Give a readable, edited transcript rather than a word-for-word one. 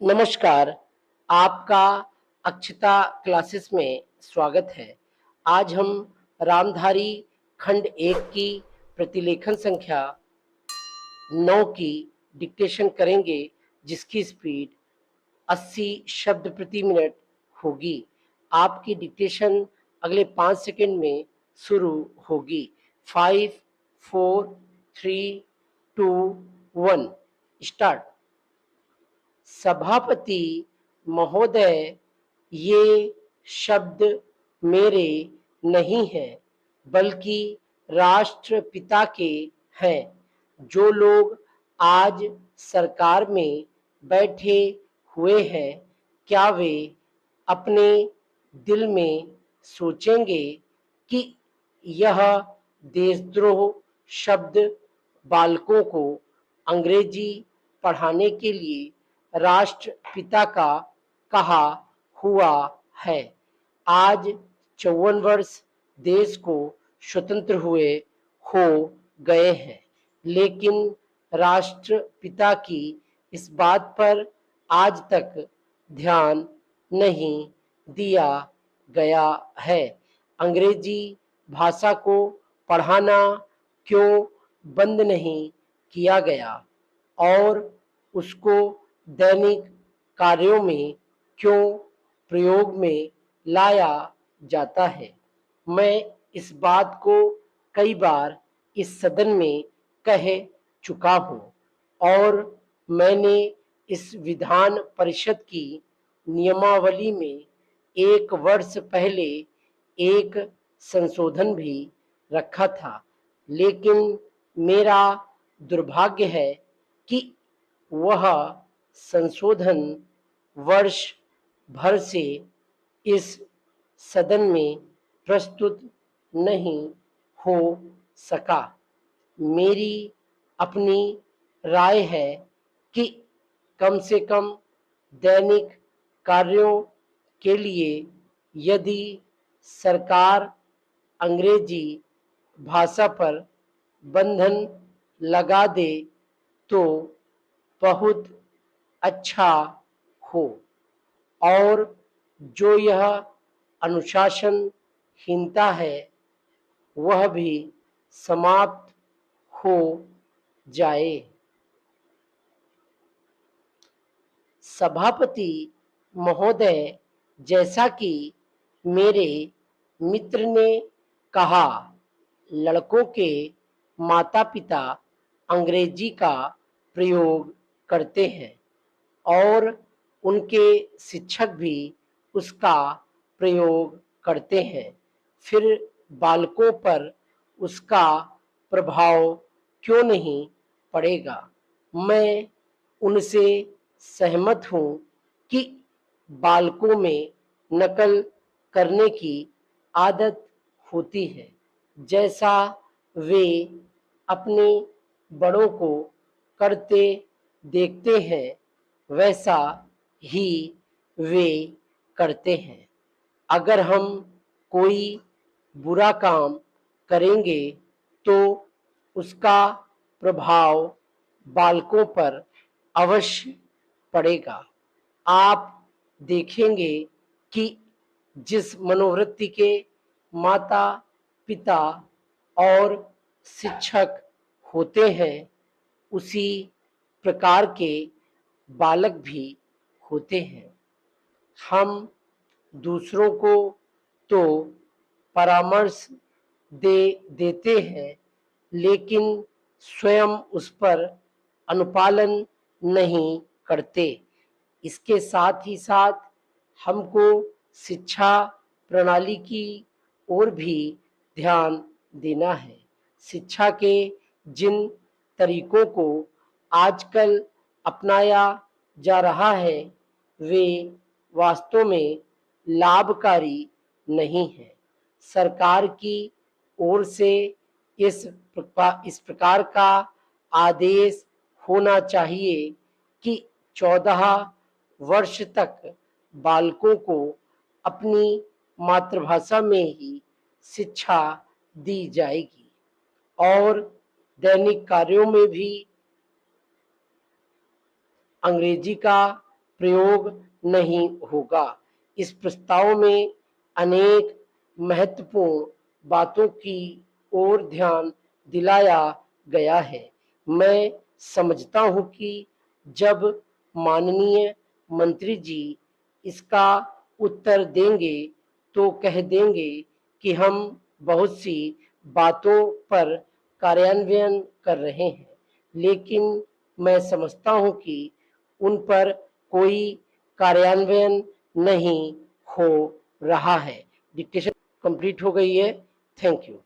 नमस्कार, आपका अक्षता क्लासेस में स्वागत है। आज हम रामधारी खंड 1 की प्रतिलेखन संख्या 9 की डिक्टेशन करेंगे, जिसकी स्पीड 80 शब्द प्रति मिनट होगी। आपकी डिक्टेशन अगले 5 सेकंड में शुरू होगी। 5, 4, 3, 2, 1 स्टार्ट। सभापति महोदय, ये शब्द मेरे नहीं हैं, बल्कि राष्ट्रपिता के हैं। जो लोग आज सरकार में बैठे हुए हैं, क्या वे अपने दिल में सोचेंगे कि यह देशद्रोह शब्द बालकों को अंग्रेजी पढ़ाने के लिए राष्ट्रपिता का कहा हुआ है। आज 54 वर्ष देश को स्वतंत्र हुए हो गए हैं, लेकिन राष्ट्रपिता की इस बात पर आज तक ध्यान नहीं दिया गया है। अंग्रेजी भाषा को पढ़ाना क्यों बंद नहीं किया गया और उसको दैनिक कार्यों में क्यों प्रयोग में लाया जाता है। मैं इस बात को कई बार इस सदन में कह चुका हूँ और मैंने इस विधान परिषद की नियमावली में 1 वर्ष पहले एक संशोधन भी रखा था, लेकिन मेरा दुर्भाग्य है कि वह संशोधन वर्ष भर से इस सदन में प्रस्तुत नहीं हो सका। मेरी अपनी राय है कि कम से कम दैनिक कार्यों के लिए यदि सरकार अंग्रेजी भाषा पर बंधन लगा दे तो बहुत अच्छा हो और जो यह अनुशासनहीनता है वह भी समाप्त हो जाए। सभापति महोदय, जैसा कि मेरे मित्र ने कहा, लड़कों के माता पिता अंग्रेजी का प्रयोग करते हैं और उनके शिक्षक भी उसका प्रयोग करते हैं, फिर बालकों पर उसका प्रभाव क्यों नहीं पड़ेगा। मैं उनसे सहमत हूँ कि बालकों में नकल करने की आदत होती है। जैसा वे अपने बड़ों को करते देखते हैं, वैसा ही वे करते हैं। अगर हम कोई बुरा काम करेंगे तो उसका प्रभाव बालकों पर अवश्य पड़ेगा। आप देखेंगे कि जिस मनोवृत्ति के माता पिता और शिक्षक होते हैं, उसी प्रकार के बालक भी होते हैं। हम दूसरों को तो परामर्श दे देते हैं, लेकिन स्वयं उस पर अनुपालन नहीं करते। इसके साथ ही साथ हमको शिक्षा प्रणाली की ओर भी ध्यान देना है। शिक्षा के जिन तरीकों को आजकल अपनाया जा रहा है, वे वास्तव में लाभकारी नहीं है। सरकार की ओर से इस प्रकार का आदेश होना चाहिए कि 14 वर्ष तक बालकों को अपनी मातृभाषा में ही शिक्षा दी जाएगी और दैनिक कार्यों में भी अंग्रेजी का प्रयोग नहीं होगा। इस प्रस्ताव में अनेक महत्वपूर्ण बातों की ओर ध्यान दिलाया गया है। मैं समझता हूं कि जब माननीय मंत्री जी इसका उत्तर देंगे तो कह देंगे कि हम बहुत सी बातों पर कार्यान्वयन कर रहे हैं, लेकिन मैं समझता हूं कि उन पर कोई कार्यान्वयन नहीं हो रहा है। डिक्टेशन कंप्लीट हो गई है। Thank you.